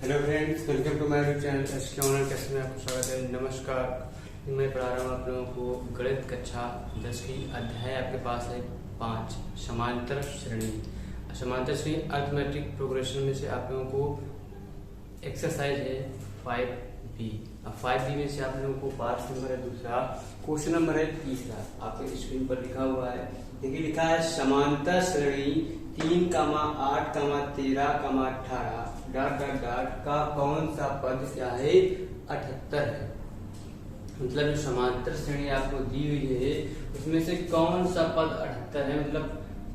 Hello friends, welcome to my YouTube channel SK online class में आपको स्वागत है। नमस्कार, मैं पढ़ा रहा हूँ आप लोगों को गणित कक्षा 10 की अध्याय आपके पास है 5 समांतर श्रेणी। समांतर श्रेणी अरिथमेटिक प्रोग्रेशन में से आप लोगों को एक्सरसाइज है 5B। अब 5B में से आप लोगों को पार्ट नंबर है दूसरा, क्वेश्चन नंबर है तीसरा। आपके स्क्रीन पर लिखा हुआ है, देखिए लिखा है समांतर श्रेणी 3, 8, 13, 18 डॉट डॉट डॉट का कौन सा पद क्या है 78 है। मतलब जो समांतर श्रेणी आपको दी हुई है उसमें से कौन सा पद 78 है, मतलब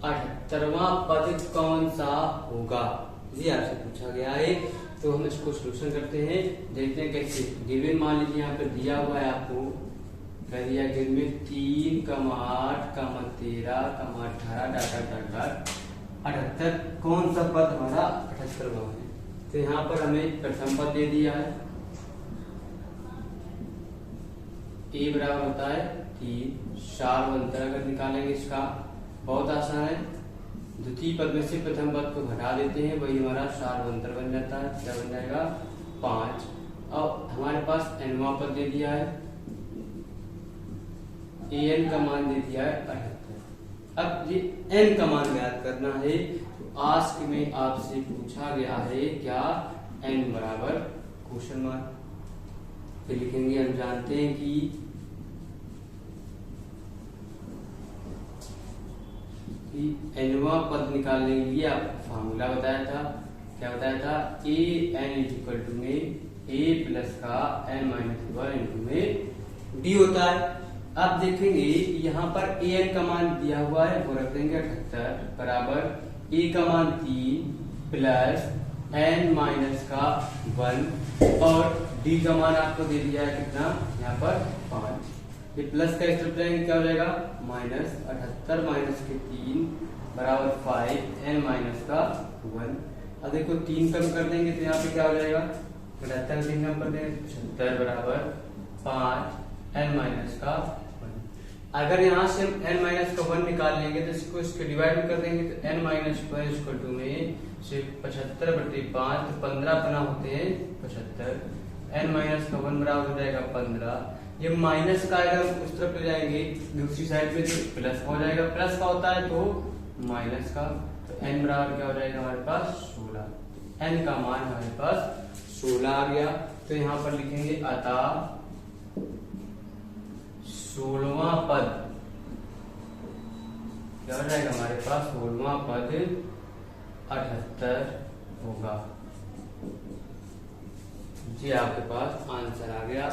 78वां पद कौन सा होगा, ये आपसे पूछा गया है। तो हम इसको सोल्यूशन करते हैं, देखते हैं कैसे। गिवन मान लीजिए यहाँ पे दिया हुआ है, आपको कह दिया गिवन 3, 8, 13, 18 डॉट डॉट डॉट 78 कौन सा पद हमारा 78वां है। तो यहाँ पर हमें प्रथम पद दे दिया है, ए बराबर होता है 3। सारवंतर अगर निकालेंगे इसका बहुत आसान है। द्वितीय पद में से प्रथम पद को घटा देते हैं, वही हमारा सारवंतर बन जाता है। क्या बन जाएगा 5। अब हमारे पास nवां पद दे दिया है, an का मान दे दिया है 78। अब ये n का मान ज्ञात करना है। तो आज में आपसे पूछा गया है क्या n बराबर क्वेश्चन मार्क। फिर लिखेंगे, हम जानते हैं कि nवां पद निकालने के लिए आपको फार्मूला बताया था। क्या बताया था? ए एन इक्वल टू में a प्लस का n माइनस 1 इंटू में d होता है। अब देखेंगे यहाँ पर an का मान दिया हुआ है, वो रख देंगे 78 बराबर a का मान 3 प्लस n माइनस का 1 और d का मान आपको दे दिया है कितना, यहाँ पर 5। ये प्लस का स्टेप लेंगे, क्या हो जाएगा माइनस 78 माइनस के 3 बराबर 5 n माइनस का 1। अब देखो 3 कम कर देंगे तो यहाँ पे क्या हो जाएगा 78 3 कम कर देंगे 76 बराबर 5 n माइनस का 1। अगर यहाँ से हम n माइनस का 1 निकाल लेंगे तो इसको इसके डिवाइड कर देंगे तो n माइनस 1 इक्वल टू में सिर्फ 75/5 तो 15 अपना होते हैं 75। n माइनस का 1 बराबर हो जाएगा 15। ये माइनस का अगर उस तरफ ले जाएंगे दूसरी साइड में तो प्लस हो जाएगा, प्लस का होता है तो माइनस का। तो n बराबर क्या हो जाएगा हमारे पास 16। n का मान हमारे पास 16 आ गया। तो यहाँ पर लिखेंगे अतः 16वां पद क्या हो जाएगा हमारे पास, 16वां पद 78 होगा। जी आपके पास आंसर आ गया।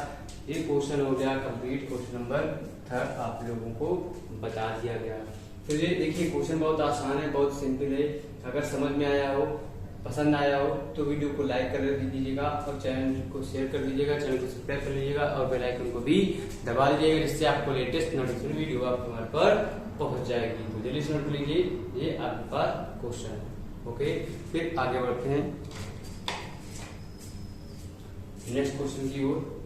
ये क्वेश्चन हो गया कंप्लीट। क्वेश्चन नंबर 3 आप लोगों को बता दिया गया। तो ये देखिए क्वेश्चन बहुत आसान है, बहुत सिंपल है। अगर समझ में आया हो, पसंद आया हो तो वीडियो को लाइक कर दीजिएगा और चैनल को शेयर कर दीजिएगा, चैनल को सब्सक्राइब कर लीजिएगा और बेल आइकन को भी दबा दीजिएगा, जिससे आपको लेटेस्ट नोटिफिकेशन वीडियो आपके हमारे पर पहुंच जाएगी। तो जल्दी से नोट लीजिए, ये आपके पास क्वेश्चन है। ओके, फिर आगे बढ़ते हैं नेक्स्ट क्वेश्चन की ओर।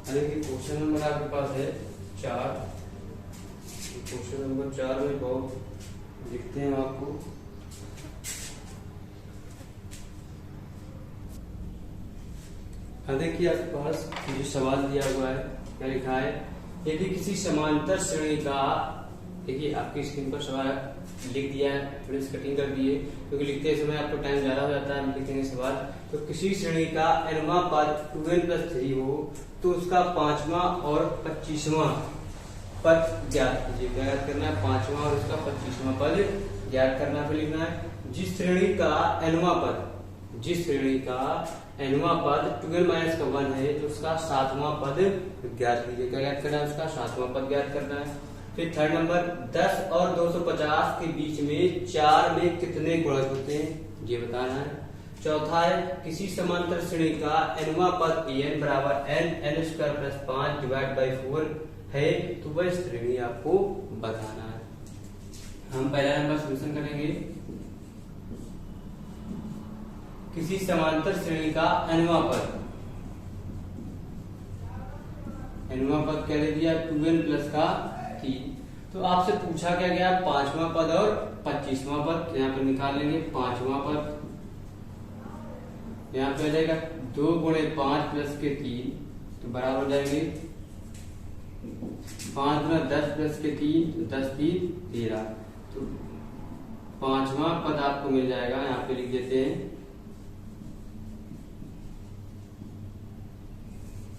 देखिए क्वेश्चन नंबर आपके पास है 4। क्वेश्चन नंबर 4 में बहुत लिखते हैं आपको। देखिए आपके पास जो सवाल दिया हुआ है, क्या लिखा है, यदि किसी समांतर श्रेणी का, देखिए आपकी स्क्रीन पर सवाल लिख दिया है, थोड़ी कटिंग कर दिए क्योंकि लिखते समय आपको टाइम ज्यादा हो जाता है। लिखेंगे सवाल, तो किसी श्रेणी का nवां पद 2n+3 हो तो उसका 5वां और 25वां पद ज्ञात कीजिए। क्या ज्ञात करना है, 5वां और उसका 25वां पद ज्ञात करना। फिर लिखना है जिस श्रेणी का nवां पद 2n-1 है तो उसका 7वां पद ज्ञात कीजिए। क्या ज्ञात करना है, उसका 7वां पद ज्ञात करना है। फिर थर्ड नंबर 10 और 250 के बीच में 4 में कितने गुणज होते हैं, ये बताना है। चौथा है किसी समांतर श्रेणी का nवां पद an बराबर n n² + 5 डिवाइड बाई 4 है तो वह श्रेणी आपको बताना है। हम पहला नंबर सॉल्यूशन करेंगे। किसी समांतर श्रेणी का nवां पद, nवां पद क्या दे दिया 2n प्लस का 3। तो आपसे पूछा क्या गया 5वां पद और 25वां पद। तो यहाँ पर निकाल लेंगे 5वां पद, यहाँ पे आ जाएगा 2 गुणे 5 प्लस के 3 तो बराबर हो जाएंगे 5 गुना 10 प्लस के 3 तो 10 3 13। तो 5वां पद आपको मिल जाएगा, यहाँ पे लिख देते हैं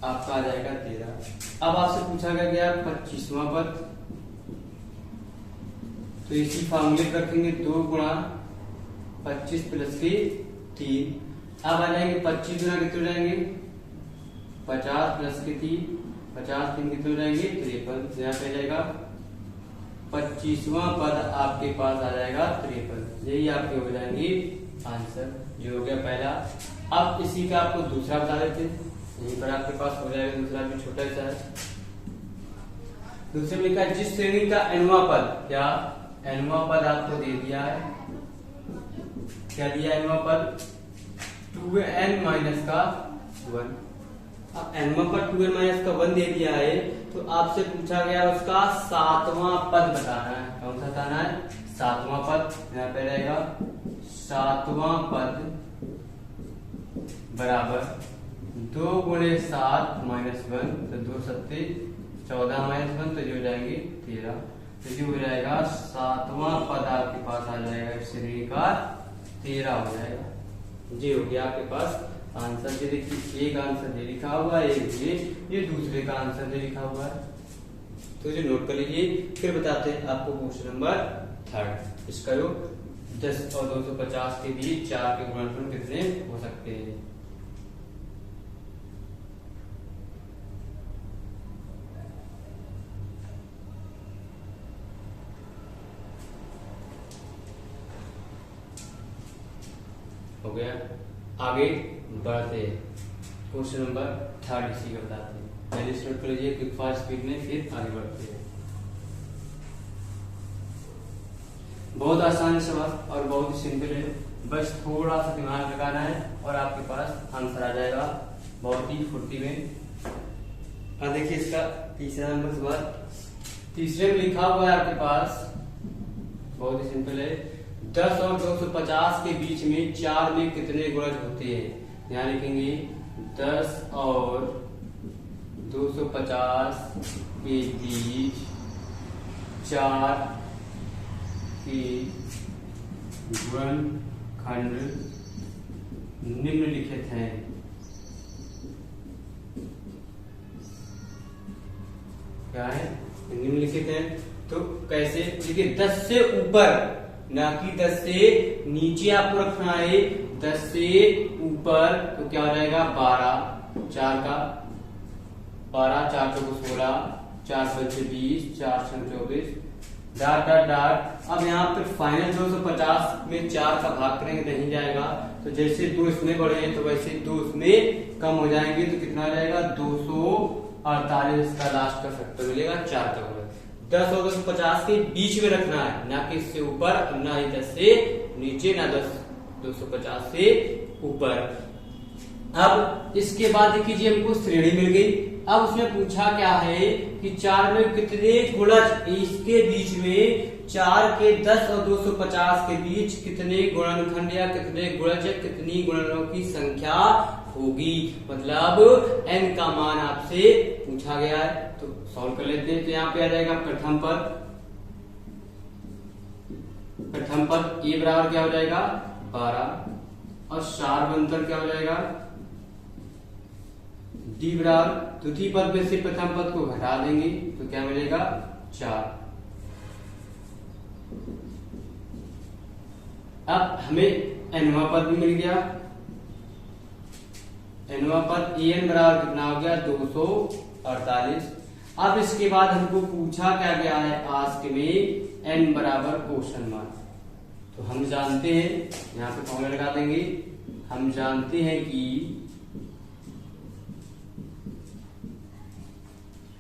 आपका आ जाएगा 13। अब आपसे पूछा गया 25वां पद, तो इसी फॉर्मूले पर रखेंगे 2 गुणा 25 प्लस के 3। अब आ जाएंगे 25 गुना कितने हो जाएंगे 50 प्लस के 3, 50 3 कितने हो जाएंगे 53। यहाँ पे आ जाएगा 25वां पद आपके पास आ जाएगा 53। यही आपके हो जाएंगे आंसर, जो हो गया पहला। अब इसी का आपको दूसरा बता देते हैं, यहीं पर आपके पास हो जाएगा दूसरा भी छोटा सा है। दूसरे में लिखा जिस श्रेणी का nवां पद, या nवां पद आपको दे दिया है, क्या दिया nवां पद 2n माइनस का 1। अब nवां पद 2n माइनस का 1 दे दिया है, तो आपसे पूछा गया उसका 7वां पद बताना है। कौन सा बताना है 7वां पद। यहाँ पे रहेगा 7वां पद बराबर 2 गुणे 7 माइनस 1 तो 2 सत्ते 14 माइनस 1 तो जो हो जाएंगे 13। तो जो हो जाएगा 7वां पद आपके पास आ जाएगा श्रेणी का 13 हो जाएगा। जी हो गया आपके पास आंसर। ये देखिए एक आंसर ये लिखा हुआ है, एक ये दूसरे का आंसर ये लिखा हुआ है, तो जो नोट कर लीजिए। फिर बताते हैं आपको क्वेश्चन नंबर 3। इसका योग 10 और 250 के बीच 4 के गुणनफल कितने हो सकते हैं। हो गया, आगे बढ़ते हैं। क्वेश्चन नंबर 3 इसी का बताते हैं। पहले स्टार्ट कर लीजिए क्विक फास्ट स्पीड में, फिर आगे बढ़ते हैं। बहुत आसान सवाल और बहुत ही सिंपल है, बस थोड़ा सा दिमाग लगाना है और आपके पास आंसर आ जाएगा बहुत ही फुर्ती में। अब देखिए इसका तीसरा नंबर सवाल, तीसरे में लिखा हुआ है आपके पास, बहुत ही सिंपल है। 10 और 250 के बीच में 4 में कितने गुणज होते हैं। यहाँ लिखेंगे 10 और 250 के बीच 4 के गुणनखंड निम्नलिखित हैं। क्या है निम्नलिखित है, तो कैसे देखिए 10 से ऊपर ना कि 10 से नीचे आपको रखना है। 10 से ऊपर तो क्या हो जाएगा 12, 4 का 12, 4 चौको 16, 4 पंचे 20, 4 छः 24, डाट डाट डाट। अब यहाँ पे फाइनल 250 में 4 का भाग करेंगे नहीं जाएगा, तो जैसे 2 इसमें बढ़े हैं तो वैसे 2 उसमें कम हो जाएंगे, तो कितना आ जाएगा 248 का लास्ट का फैक्टर मिलेगा 4 का। 10 और 250 के बीच में रखना है, ना कि इससे ऊपर, ना ही 10 से नीचे, ना 250 से ऊपर। अब इसके बाद देखिए हमको श्रेणी मिल गई। अब उसमें पूछा क्या है कि 4 में कितने गुणज, इसके बीच में 4 के 10 और 250 के बीच कितने गुणनखंड या कितने गुणज, कितनी गुणनों की संख्या होगी। मतलब n का मान आपसे पूछा गया है, तो सॉल्व कर लेते हैं। तो यहाँ पे आ जाएगा प्रथम पद ए बराबर क्या हो जाएगा 12 और सार्वंतर क्या हो जाएगा डी बराबर, द्वितीय पद में से प्रथम पद को घटा देंगे तो क्या मिलेगा 4। अब हमें nवां पद भी मिल गया। nवां पद en बराबर कितना हो गया 248। अब इसके बाद हमको पूछा क्या गया है आस्क में n बराबर क्वेश्चन मार्क। तो हम जानते हैं, यहाँ पे फॉर्मूला लगा देंगे, हम जानते हैं कि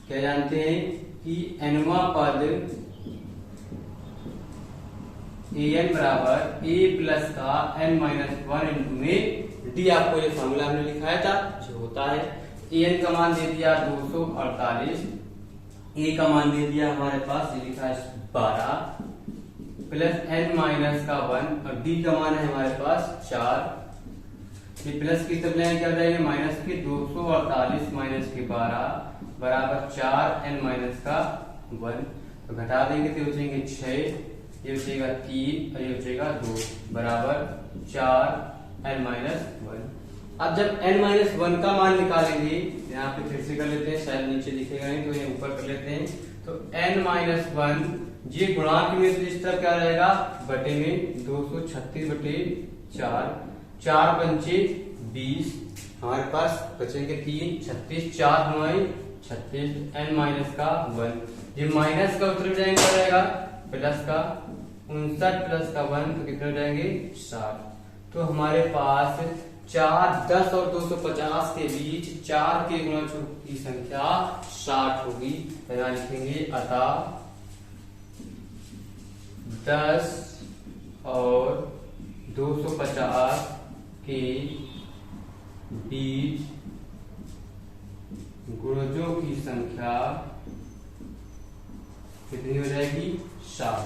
क्या जानते हैं कि nवां पद an बराबर a प्लस का n माइनस वन इंटू में डी। आपको ये फॉर्मूला हमने लिखाया था जो होता है an का मान दे दिया 248, a का मान दे दिया हमारे पास ये लिखा है 12 प्लस n माइनस का 1 और d का मान है हमारे पास 4। ये प्लस की तरफ लेंगे क्या हो जाएगा माइनस के 248 माइनस के 12 बराबर 4 n माइनस का 1। तो घटा देंगे तो बचेंगे 6, ये बचेगा 3 और ये बचेगा 2 बराबर 4 n माइनस 1। अब जब n माइनस 1 का मान निकालेंगे, यहाँ पे फिर से कर लेते हैं, शायद नीचे दिखेगा नहीं तो ये ऊपर कर लेते हैं। तो n माइनस 1 ये गुणांक में इस तरफ क्या रहेगा बटे में 236 बटे 4, 4 पंचे 20, हमारे पास बचेंगे 3, 36, 4 हमारे 36 n माइनस का 1। ये माइनस का उत्तर जाएंगे क्या रहेगा प्लस का 59 प्लस का 1 तो कितने हो जाएंगे 60। तो हमारे पास 4, 10 और 250 के बीच 4 के गुणनखंडों की संख्या 60 होगी। तो यहाँ लिखेंगे अतः 10 और 250 के बीच गुणजों की संख्या कितनी हो जाएगी 60।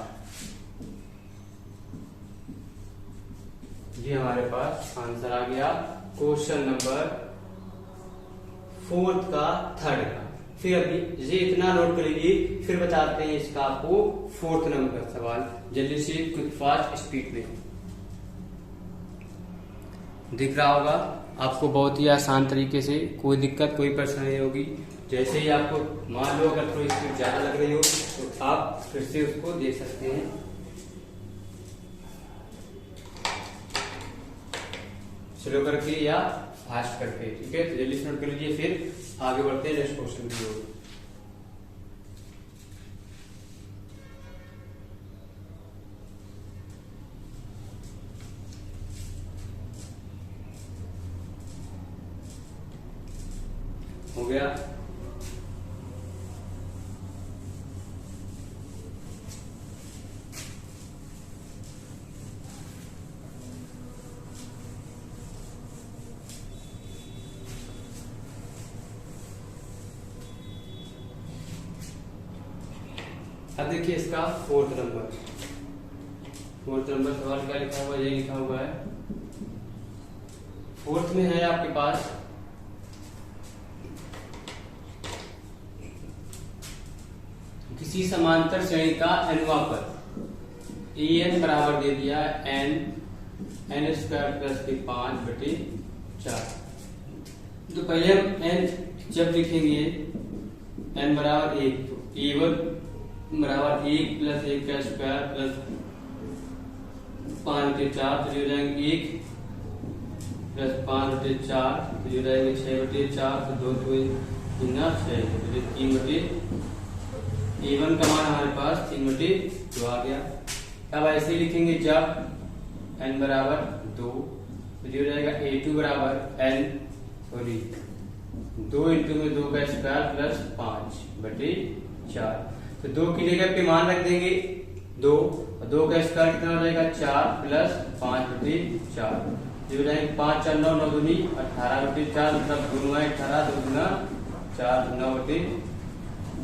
ये हमारे पास आंसर आ गया क्वेश्चन नंबर 4 का 3rd का। फिर अभी ये इतना नोट कर लीजिए, फिर बताते हैं इसका आपको 4th नंबर का सवाल जल्दी से क्विक फास्ट स्पीड में। दिख रहा होगा आपको बहुत ही आसान तरीके से, कोई दिक्कत कोई परेशानी नहीं होगी। जैसे ही आपको मान लो अगर थोड़ी स्पीड ज्यादा लग रही हो तो आप फिर से उसको देख सकते हैं स्लो करके या फास्ट करके। ठीक है, तो जल्दी से नोट कर लीजिए, फिर आगे बढ़ते हैं नेक्स्ट क्वेश्चन की ओर। हो गया। अब देखिए इसका 4th नंबर सवाल क्या लिखा हुआ है, ये लिखा हुआ है 4th में है आपके पास किसी समांतर श्रेणी का nवां पद an बराबर दे दिया n स्क्वायर प्लस के 5 बटे 4। तो पहले हम n जब लिखेंगे n बराबर 1 तो a1 बराबर 1 प्लस 1 का स्क्वायर प्लस 5 बटे 4 तो हो जाएंगे 1 प्लस 5 बटे 4 तो हो जाएंगे 6 बटे 4 तो 2 2 6 बटे 3 बटे a1 का मान हमारे पास 3 बटे 2 आ गया। अब ऐसे ही लिखेंगे जब n बराबर 2 तो हो जाएगा a2 बराबर n 2 इंटू में 2 का स्क्वायर प्लस 5 बटे 4। तो 2 की जगह पे मान रख देंगे 2 और 2 का स्क्वायर कितना हो जाएगा 4 प्लस 5 बटे 4 जो हो जाएंगे 5 4 9 9 दूनी 18 बटे 4 मतलब गुना 18 2 गुना 4 9 बटे।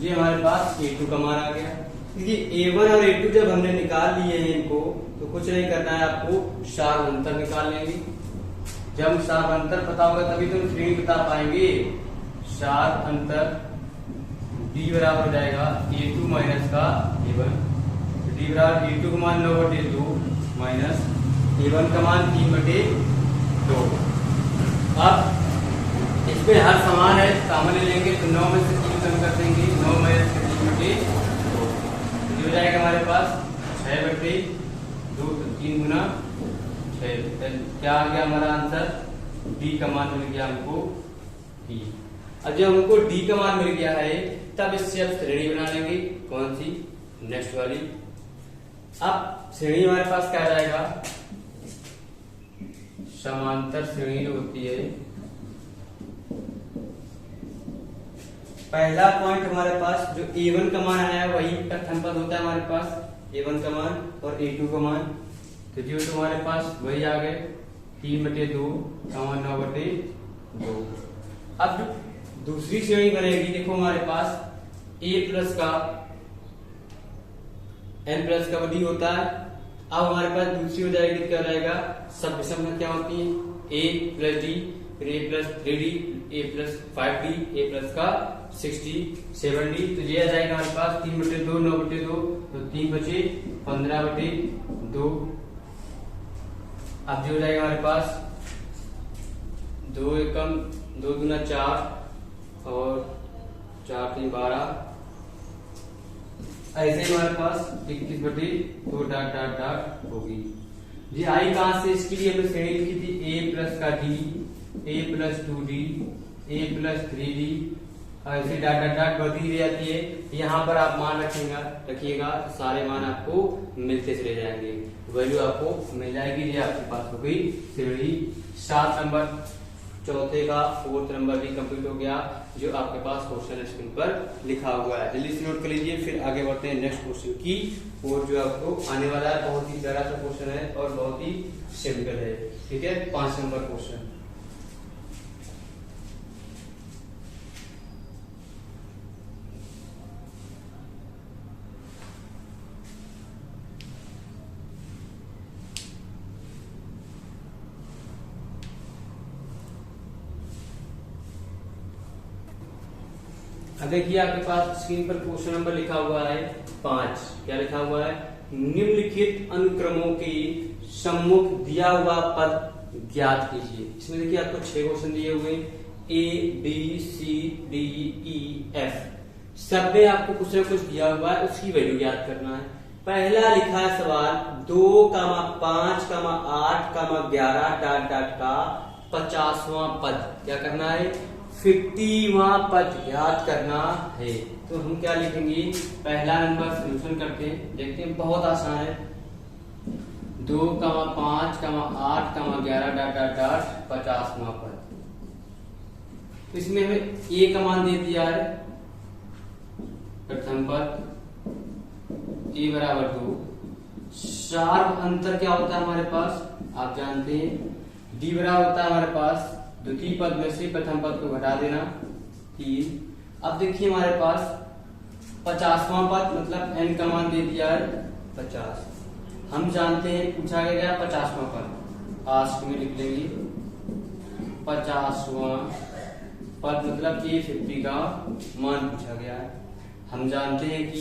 ये हमारे पास a2 का मान आ गया। देखिए a1 और a2 जब हमने निकाल लिए हैं इनको तो कुछ नहीं करना है, आपको सार अंतर निकाल लेंगे। जब सार अंतर पता होगा तभी तो श्रेणी बता पाएंगे। सार अंतर d बराबर हो जाएगा a2 माइनस का a1। d बराबर a2 का मान 9 बटे 2 माइनस a1 का मान 3 बटे 2। अब इसमें हर समान है, सामान्य लेंगे तो 9 में से 3 कम कर देंगे, 9 माइनस 3 बटे 2 हो जाएगा हमारे पास 6 बटे 2 तो 3 गुना 6। क्या आ गया हमारा आंसर, d का मान मिल गया हमको d। अब जब हमको d का मान मिल गया है तब इससे अब श्रेणी बना लेंगे। कौन सी, नेक्स्ट वाली। अब श्रेणी हमारे पास क्या आ जाएगा, समांतर श्रेणी जो होती है पहला पॉइंट हमारे पास जो A1 का मान आया वही प्रथम पद होता है हमारे पास, A1 का मान और A2 का मान। तो जो तो हमारे पास वही आ गए 3/2 9/2। अब जो दूसरी श्रेणी बनेगी, देखो हमारे पास A प्लस का n प्लस का वही होता है। अब हमारे पास दूसरी हो जाएगी, क्या हो जाएगा, सब विषम संख्या होती है A प्लस D, फिर A plus 3D, A plus 5D, A plus का 60 7D। तो ये आ जाएगा हमारे पास 3/2 9/2, तो 3 बचे 15/2। अब जो हो जाएगा हमारे पास 2 एकम 2 दूना 4 और 4 3 12। ऐसे ही हमारे पास 21/2 डाट डाट डाट होगी। जी आई कहां से, इसके लिए हमने श्रेणी लिखी थी A प्लस का D, A plus 2D, A plus 3D, ऐसे डाट डाट डाट बढ़ती जाती है। यहाँ पर आप मान रखिएगा, सारे मान आपको मिलते चले जाएंगे, वैल्यू आपको मिल जाएगी। ये आपके पास हो गई श्रेणी 7 नंबर, चौथे का 4th नंबर भी कंप्लीट हो गया, जो आपके पास क्वेश्चन स्क्रीन पर लिखा हुआ है। जल्दी से नोट कर लीजिए, फिर आगे बढ़ते हैं नेक्स्ट क्वेश्चन की और जो आपको आने वाला है। बहुत ही प्यारा सा क्वेश्चन है और बहुत ही सिंपल है, ठीक है। 5 नंबर क्वेश्चन, अब देखिए आपके पास स्क्रीन पर क्वेश्चन नंबर लिखा हुआ है 5। क्या लिखा हुआ है, निम्नलिखित अनुक्रमों के सम्मुख दिया हुआ पद ज्ञात कीजिए। इसमें देखिए आपको 6 क्वेश्चन दिए हुए, A B C D E F, सब में आपको कुछ न कुछ दिया हुआ है, उसकी वैल्यू ज्ञात करना है। पहला लिखा है सवाल 2, 5, 8, 11 डाट डाट का 50वां पद क्या करना है, 50वां पद ज्ञात करना है। तो हम क्या लिखेंगे, पहला नंबर सोल्यूशन करते हैं, देखते हैं, बहुत आसान है। 2, 5, 8, 11 डाट डाट डाट 50वां पद। तो इसमें हमें A का मान दे दिया है, प्रथम पद A बराबर 2। शार्प अंतर क्या होता है हमारे पास, आप जानते हैं, D बराबर होता है हमारे पास द्वितीय पद में से प्रथम पद को घटा देना 3। अब देखिए हमारे पास 50वां पद, मतलब n का मान दे दिया है 50। हम जानते हैं पूछा गया 50वां पद, आस्क में लिख लेंगे 50वां पद, मतलब कि 50 का मान पूछा गया है। हम जानते हैं कि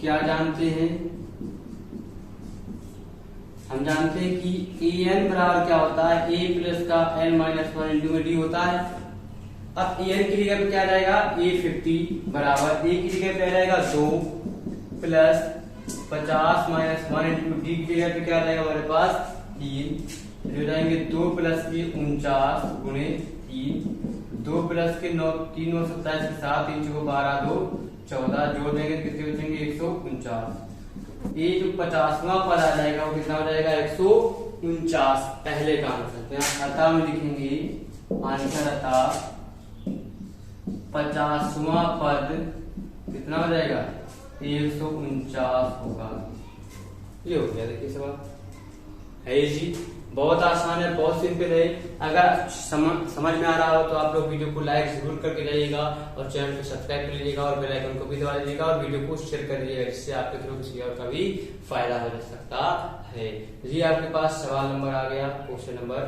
क्या जानते हैं, हम जानते हैं कि an बराबर क्या होता है, A प्लस का n माइनस 1 इंटू में D होता है। अब an की जगह पे क्या जाएगा, A 50 बराबर A की जगह पे जाएगा 2 प्लस 50 माइनस 1 इंटू D की जगह पे क्या जाएगा हमारे पास 3, जो जाएंगे 2 प्लस के 49 गुणे 3, 2 प्लस के 9 3 9 27 के 7 3 को 12 2 14, जोड़ देंगे कितने बचेंगे 149। ये जो 50वां पद आ जाएगा वो कितना हो जाएगा 149, पहले का आंसर। तो यहाँ अतः में लिखेंगे आंसर अतः 50वां पद कितना हो जाएगा 149 होगा। ये हो गया, देखिए सवाल है जी, बहुत आसान है, बहुत सिंपल है। अगर समझ में आ रहा हो तो आप लोग वीडियो को लाइक जरूर करके जाइएगा और चैनल को सब्सक्राइब कर लीजिएगा और बेल आइकन को भी दबा लीजिएगा और वीडियो को शेयर कर दीजिएगा, जिससे आपके थ्रू किसी और का भी फायदा हो सकता है। जी आपके पास सवाल नंबर आ गया, क्वेश्चन नंबर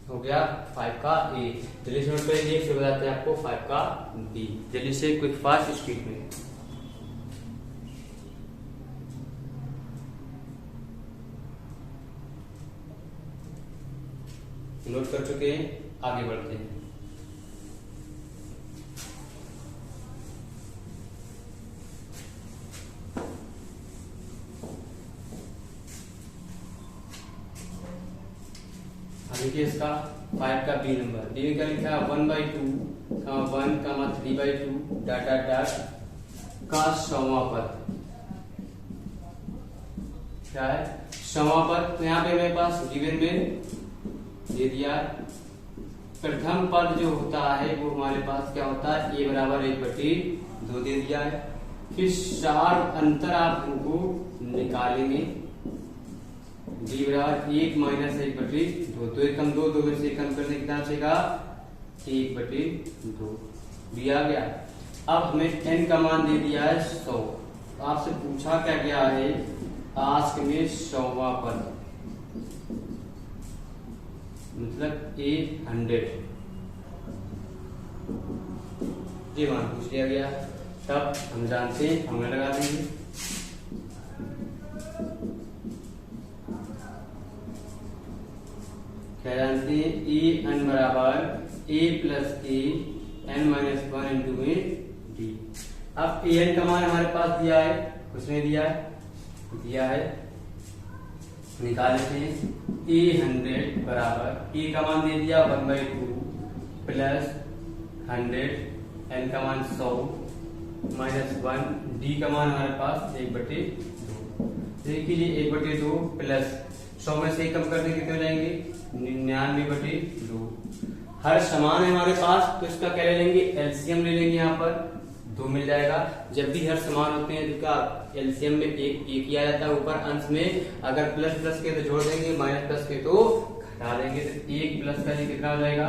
हो गया 5 का A। जल्दी से नोट कर लीजिए, फिर बताते हैं आपको 5 का B। जल्दी से क्विक फास्ट स्पीड में नोट कर चुके हैं, आगे बढ़ते हैं। देखिए इसका 5 का B नंबर, B में क्या लिखा है 1/2, 1, 3/2 डाट डाट डाट का 100वां पद क्या है समापद, तो यहाँ पे मेरे पास गिवन में दे दिया प्रथम पद जो होता है वो हमारे पास क्या होता है, a बराबर 1/2 दे दिया है। फिर चार अंतर आप हमको निकालेंगे, d बराबर 1 माइनस 1/2, तो एक कम 2 में से कम करने कितना बचेगा 1/2 दिया गया। अब हमें n का मान दे दिया है 100, आपसे पूछा क्या गया है, आस्क में 100वां पद मतलब 100 ये मान पूछ लिया गया। तब हम जानते हैं, हम लगा देंगे क्या जानते हैं, ए एन बराबर a plus a n minus 1 into में डी। अब ए एन का मान हमारे पास दिया है, उसने दिया है निकाल लेते हैं। ए 100 बराबर ए का मान दे दिया 1/2 प्लस 100, एन का मान 100 माइनस 1, डी का मान हमारे पास 1/2। देखिए 1/2 प्लस 100 में से कम करने कितने हो जाएंगे 99/2। हर समान है हमारे पास तो इसका क्या ले लेंगे, एलसीएम ले लेंगे, यहाँ पर 2 मिल जाएगा। जब भी हर समान होते हैं तो एलसीएम में एक ही आ जाता है ऊपर अंश में, अगर प्लस प्लस के तो जोड़ देंगे, माइनस प्लस के तो घटा देंगे, तो 1 प्लस का ये कितना हो जाएगा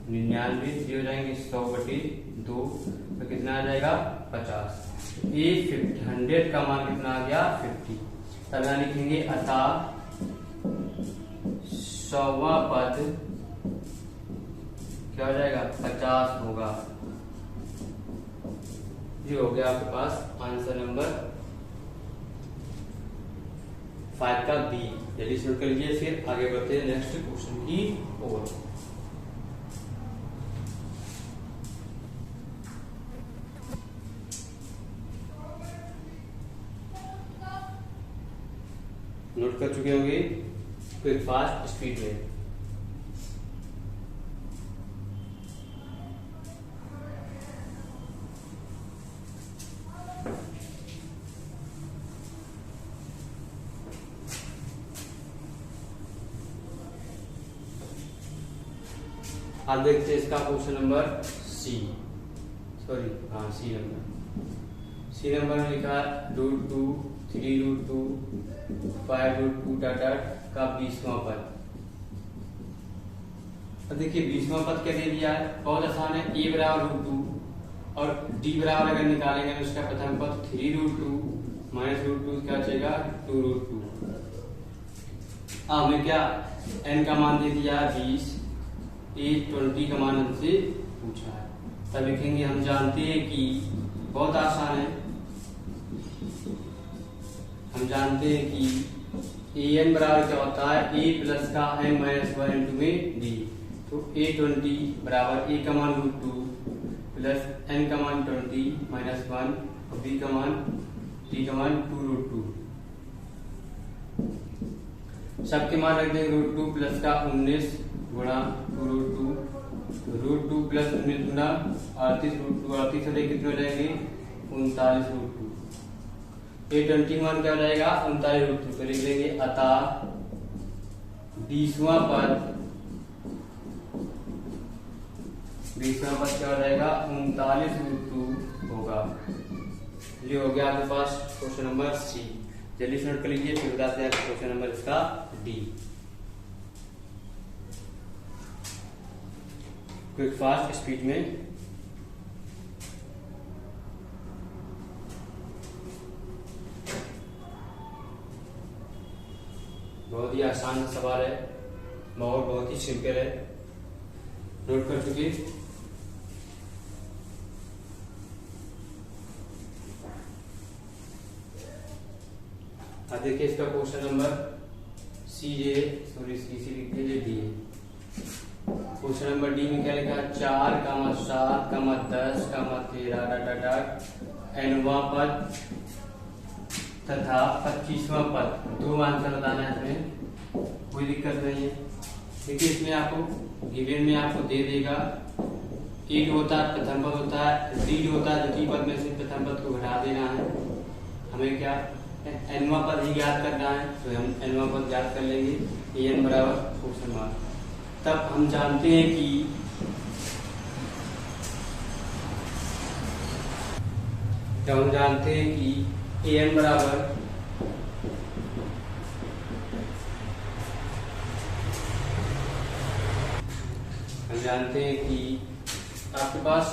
99, हो जाएंगे 100/2 तो कितना आ जाएगा 50। ये 100 का मान कितना आ गया 50। तब यहाँ लिखेंगे अतः 100वां पद क्या हो जाएगा 50 होगा। ये हो गया आपके पास आंसर नंबर 5 का बी। जल्दी शुरू कर लीजिए, फिर आगे बढ़ते हैं नेक्स्ट क्वेश्चन की ओर। नोट कर चुके होंगे क्विक फास्ट स्पीड में। आप देखते हैं इसका क्वेश्चन नंबर सी नंबर में लिखा √2 3√2 5√2 का 20वां पद। अब देखिए 20वां पद क्या दे दिया है, बहुत आसान है, a बराबर √2 और d बराबर अगर निकालेंगे तो उसका प्रथम पद 3√2 माइनस √2 क्या बचेगा 2√2। हमें क्या n का मान दे दिया 20, a 20 का मान हमसे पूछा है। तब लिखेंगे हम जानते हैं कि बहुत आसान है, हम जानते हैं कि ए एन बराबर क्या होता है a प्लस का n माइनस 1 इंटू में d। तो a 20 बराबर a का मान √2 प्लस n का मान 20 माइनस 1 और d का मान 2√2। सबके मान रख देंगे √2 प्लस का 19 गुणा 2√2, √2 प्लस 19 गुणा 38√2 से कितने हो जाएंगे 39√2। ये 21 क्या हो जाएगा 39√2, तो लिख लेंगे अतः 20वां पद क्या हो जाएगा 39√2 होगा। ये हो गया आपके पास क्वेश्चन नंबर सी। जल्दी से नोट कर लीजिए, फिर बताते हैं क्वेश्चन नंबर इसका डी। क्विक फास्ट स्पीड में बहुत ही आसान सवाल है, बहुत ही सिंपल है, नोट कर चुके। अब देखिए इसका क्वेश्चन नंबर डी है। क्वेश्चन नंबर डी में क्या लिखा है 4, 7, 10, 13 एनवां पद तथा 25वां पद, 2 आंसर बताना है इसमें, कोई दिक्कत नहीं है। देखिए इसमें आपको गिवन में आपको दे देगा ए जो होता है प्रथम पद होता है, डी जो होता है द्वितीय पद में से प्रथम पद को घटा देना है। हमें क्या एनवा पद ही ज्ञात करना है, तो हम एनवा पद ज्ञात कर लेंगे। an बराबर क्वेश्चन मार्क। तब हम जानते हैं कि an बराबर हम जानते हैं कि आपके पास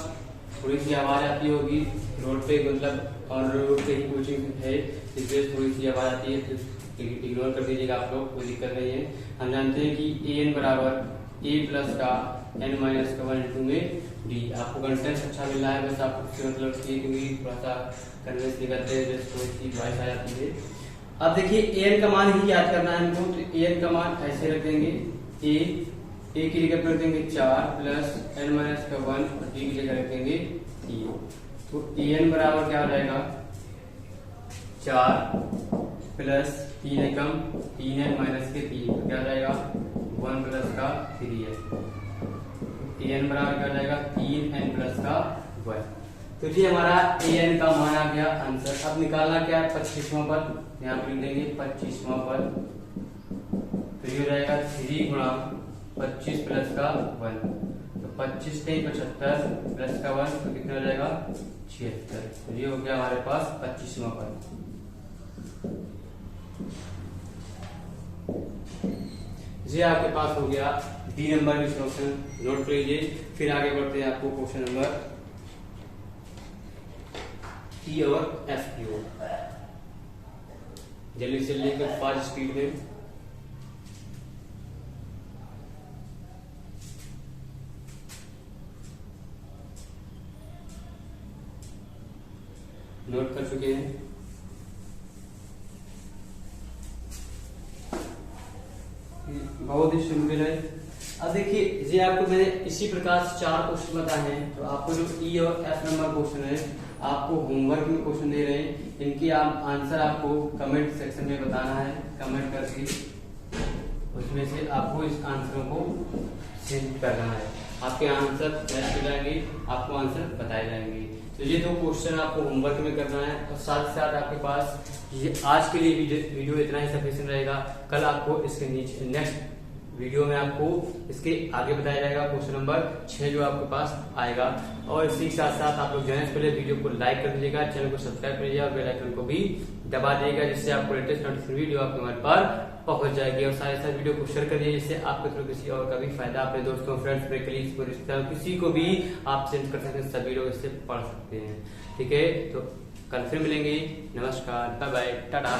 थोड़ी सी आवाज आती होगी रोड पे, मतलब और रोड पे ही कोचिंग है, इसलिए थोड़ी सी आवाज आती है, तो इग्नोर कर दीजिएगा आप लोग, कोई दिक्कत नहीं है। हम जानते हैं कि an बराबर a प्लस का n माइनस का 1 इंटू में d। आपको कंटेंट अच्छा मिल रहा है, बस आपको मतलब क्योंकि थोड़ा सा कन्वेंस निकलते हैं, थोड़ी सी वॉइस आ जाती है। अब देखिए an का मान ही याद करना है हमको, तो an का मान ऐसे रख देंगे, a की जगह पर रख देंगे 4 प्लस n माइनस का 1 और d की जगह रख देंगे 3। तो an बराबर क्या हो जाएगा 4 प्लस 3 एकम 3n माइनस के 3, तो क्या हो जाएगा 1 प्लस का 3n। an बराबर क्या हो जाएगा 3n प्लस का 1। तो ये हमारा an का मान आ गया आंसर। अब निकालना क्या है 25वां पद, यहाँ पर लिख देंगे 25वां पद, तो ये हो जाएगा 3 गुणा 25 प्लस का 1, तो 25 से 75 प्लस का 1, तो कितना हो जाएगा 76। तो ये हो गया हमारे पास 25वां पद। ये आपके पास हो गया बी नंबर का क्वेश्चन, नोट कर लीजिए। फिर आगे बढ़ते हैं आपको क्वेश्चन नंबर ई और एफ की ओर। जल्दी से लेकर फास्ट स्पीड में। नोट कर चुके हैं। बहुत ही सिंपल है। अब देखिए ये आपको मैंने इसी प्रकार से 4 क्वेश्चन बताए हैं, तो आपको जो ई और एफ नंबर क्वेश्चन है आपको होमवर्क में क्वेश्चन दे रहे हैं, इनकी आप आंसर आपको कमेंट सेक्शन में बताना है, कमेंट करके उसमें से आपको इस आंसरों को सेंड करना है। आपके आंसर टेस्ट हो जाएंगे, आपको आंसर बताए जाएंगे। तो ये 2 क्वेश्चन आपको होमवर्क में करना है, और साथ साथ आपके पास ये आज के लिए वीडियो इतना ही सफिशिएंट रहेगा। कल आपको इसके नीचे नेक्स्ट वीडियो में आपको इसके आगे बताया जाएगा क्वेश्चन नंबर 6 जो आपके पास आएगा। और इसी के साथ साथ आप लोग जाने से पहले वीडियो को लाइक कर दीजिएगा, चैनल को सब्सक्राइब करिएगा और बेल आइकन को भी दबा दीजिएगा, जिससे आपको लेटेस्ट नोटिफिकेशन वीडियो आपके मोबाइल पर पहुंच जाएगी। और साथ ही साथ वीडियो को शेयर कर दीजिए, जिससे आपके थ्रू किसी और का भी फायदा अपने दोस्तों, फ्रेंड्स, अपने कलीग्स को, रिश्तेदारों, किसी को भी आप सेंड कर सकते हैं, सभी लोग इससे पढ़ सकते हैं। ठीक है, तो कल फिर मिलेंगे। नमस्कार, बाय बाय, टाटा।